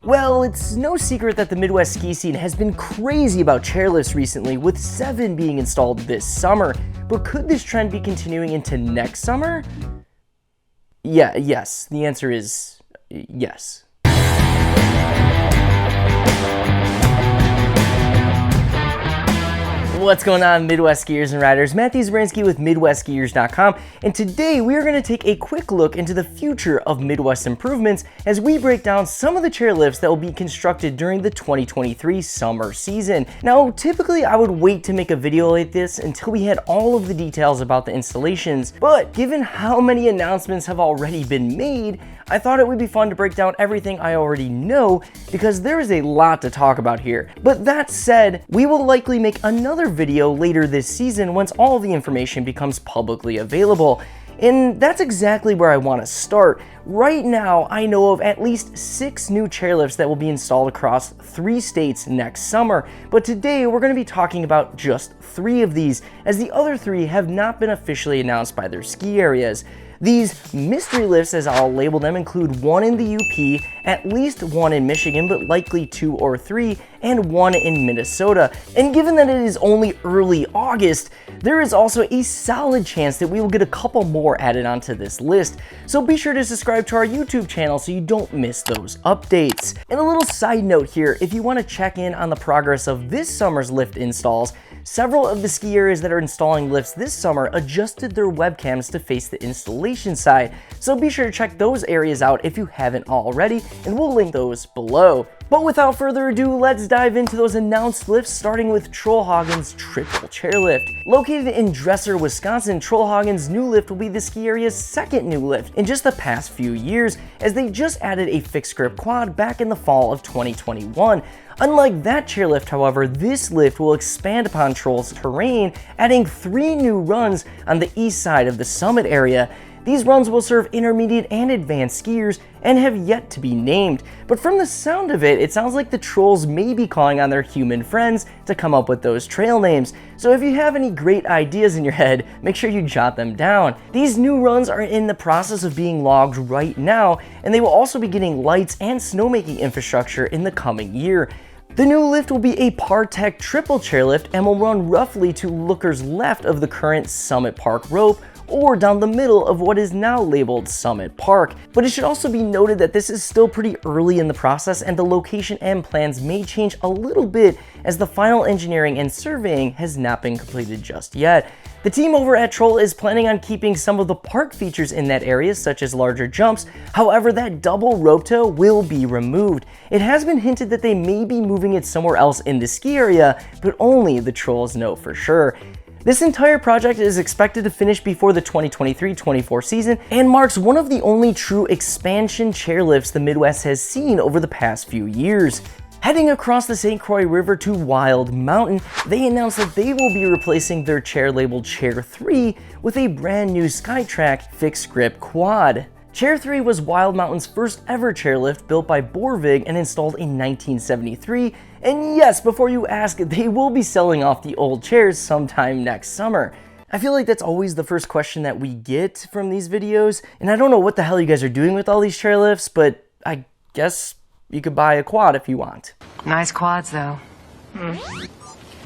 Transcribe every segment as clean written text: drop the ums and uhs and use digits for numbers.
Well, it's no secret that the Midwest ski scene has been crazy about chairlifts recently, with 7 being installed this summer. But could this trend be continuing into next summer? Yes. The answer is yes. What's going on, Midwest skiers and riders? Matthew Zabransky with MidwestSkiers.com, and today we are going to take a quick look into the future of Midwest improvements as we break down some of the chairlifts that will be constructed during the 2023 summer season. Now, typically I would wait to make a video like this until we had all of the details about the installations, but given how many announcements have already been made, I thought it would be fun to break down everything I already know because there is a lot to talk about here. But that said, we will likely make another video later this season once all the information becomes publicly available. And that's exactly where I want to start. Right now, I know of at least 6 new chairlifts that will be installed across 3 states next summer. But today, we're going to be talking about just 3 of these, as the other 3 have not been officially announced by their ski areas. These mystery lifts, as I'll label them, include 1 in the UP, at least 1 in Michigan, but likely 2 or 3, and 1 in Minnesota. And given that it is only early August, there is also a solid chance that we will get a couple more added onto this list. So be sure to subscribe to our YouTube channel so you don't miss those updates. And a little side note here, if you want to check in on the progress of this summer's lift installs, several of the ski areas that are installing lifts this summer adjusted their webcams to face the installation side, so be sure to check those areas out if you haven't already, and we'll link those below. But without further ado, let's dive into those announced lifts, starting with Trollhaugen's triple chairlift. Located in Dresser, Wisconsin, Trollhaugen's new lift will be the ski area's 2nd new lift in just the past few years, as they just added a fixed grip quad back in the fall of 2021. Unlike that chairlift, however, this lift will expand upon Troll's terrain, adding 3 new runs on the east side of the summit area. These runs will serve intermediate and advanced skiers and have yet to be named, but from the sound of it, it sounds like the trolls may be calling on their human friends to come up with those trail names. So if you have any great ideas in your head, make sure you jot them down. These new runs are in the process of being logged right now, and they will also be getting lights and snowmaking infrastructure in the coming year. The new lift will be a Partech triple chairlift and will run roughly to Looker's left of the current Summit Park rope, or down the middle of what is now labeled Summit Park. But it should also be noted that this is still pretty early in the process, and the location and plans may change a little bit as the final engineering and surveying has not been completed just yet. The team over at Troll is planning on keeping some of the park features in that area, such as larger jumps. However, that double rope tow will be removed. It has been hinted that they may be moving it somewhere else in the ski area, but only the Trolls know for sure. This entire project is expected to finish before the 2023-24 season and marks one of the only true expansion chairlifts the Midwest has seen over the past few years. Heading across the St. Croix River to Wild Mountain, they announced that they will be replacing their chair labeled Chair 3 with a brand new SkyTrack fixed grip quad. Chair 3 was Wild Mountain's first ever chairlift, built by Borvig and installed in 1973. And yes, before you ask, they will be selling off the old chairs sometime next summer. I feel like that's always the first question that we get from these videos, and I don't know what the hell you guys are doing with all these chairlifts, but I guess you could buy a quad if you want. Nice quads though.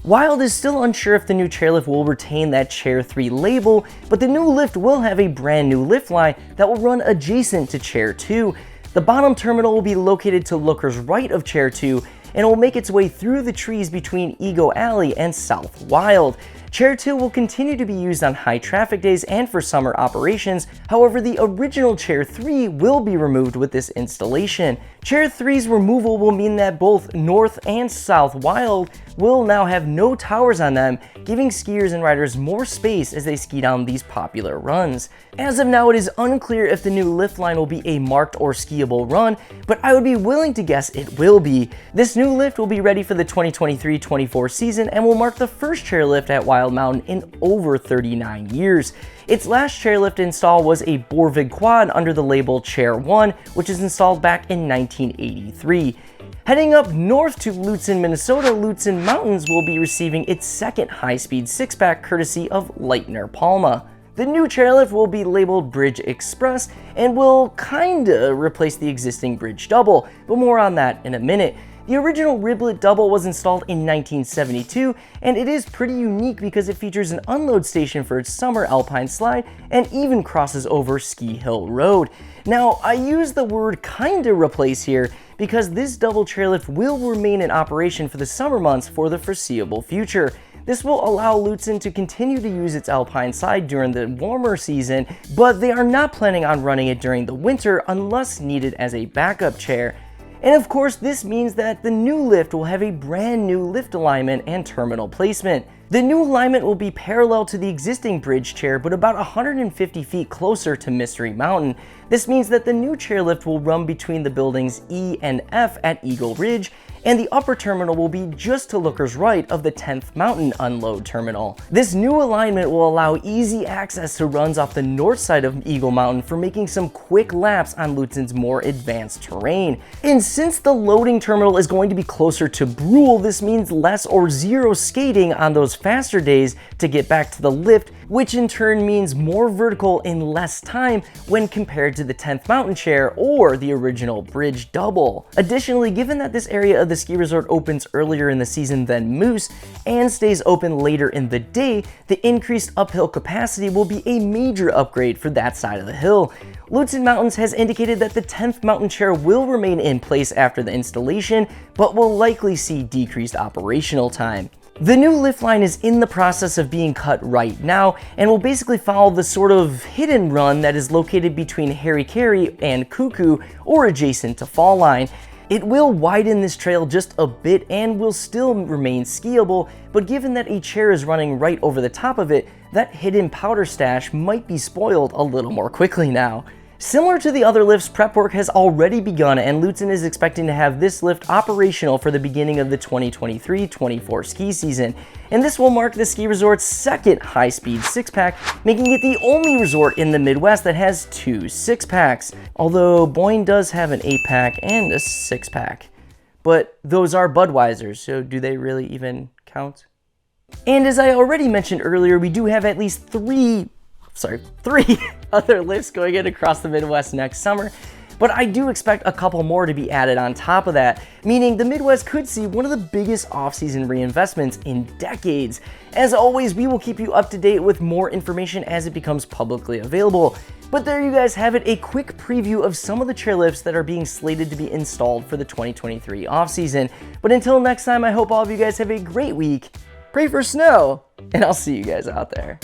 Wild is still unsure if the new chairlift will retain that Chair 3 label, but the new lift will have a brand new lift line that will run adjacent to Chair 2. The bottom terminal will be located to Looker's right of Chair 2, and it will make its way through the trees between Ego Alley and South Wild. Chair 2 will continue to be used on high traffic days and for summer operations. However, the original Chair 3 will be removed with this installation. Chair 3's removal will mean that both North and South Wild will now have no towers on them, giving skiers and riders more space as they ski down these popular runs. As of now, it is unclear if the new lift line will be a marked or skiable run, but I would be willing to guess it will be. This new lift will be ready for the 2023-24 season and will mark the first chairlift at Wild Mountain in over 39 years. Its last chairlift install was a Borvig quad under the label Chair 1, which is installed back in 1983. Heading up north to Lutsen, Minnesota, Lutsen Mountains will be receiving its second high-speed 6-pack courtesy of Leitner Palma. The new chairlift will be labeled Bridge Express and will kinda replace the existing Bridge Double, but more on that in a minute. The original Riblet Double was installed in 1972, and it is pretty unique because it features an unload station for its summer alpine slide and even crosses over Ski Hill Road. Now, I use the word kinda replace here because this double chairlift will remain in operation for the summer months for the foreseeable future. This will allow Lutsen to continue to use its alpine slide during the warmer season, but they are not planning on running it during the winter unless needed as a backup chair. And of course, this means that the new lift will have a brand new lift alignment and terminal placement. The new alignment will be parallel to the existing bridge chair, but about 150 feet closer to Mystery Mountain. This means that the new chairlift will run between the buildings E and F at Eagle Ridge, and the upper terminal will be just to Looker's right of the 10th Mountain unload terminal. This new alignment will allow easy access to runs off the north side of Eagle Mountain for making some quick laps on Lutsen's more advanced terrain. And since the loading terminal is going to be closer to Brule, this means less or zero skating on those faster days to get back to the lift, which in turn means more vertical in less time when compared to the 10th Mountain chair or the original Bridge Double. Additionally, given that this area of the ski resort opens earlier in the season than Moose and stays open later in the day, the increased uphill capacity will be a major upgrade for that side of the hill. Lutsen Mountains has indicated that the 10th Mountain chair will remain in place after the installation, but will likely see decreased operational time. The new lift line is in the process of being cut right now and will basically follow the sort of hidden run that is located between Harry Carey and Cuckoo or adjacent to Fall Line. It will widen this trail just a bit and will still remain skiable, but given that a chair is running right over the top of it, that hidden powder stash might be spoiled a little more quickly now. Similar to the other lifts, prep work has already begun and Lutsen is expecting to have this lift operational for the beginning of the 2023-24 ski season. And this will mark the ski resort's second high-speed six-pack, making it the only resort in the Midwest that has two six-packs. Although Boyne does have an 8-pack and a 6-pack. But those are Budweiser's, so do they really even count? And as I already mentioned earlier, we do have at least three other lifts going in across the Midwest next summer, but I do expect a couple more to be added on top of that, meaning the Midwest could see one of the biggest off-season reinvestments in decades. As always, we will keep you up to date with more information as it becomes publicly available. But there you guys have it, a quick preview of some of the chairlifts that are being slated to be installed for the 2023 off-season. But until next time, I hope all of you guys have a great week, pray for snow, and I'll see you guys out there.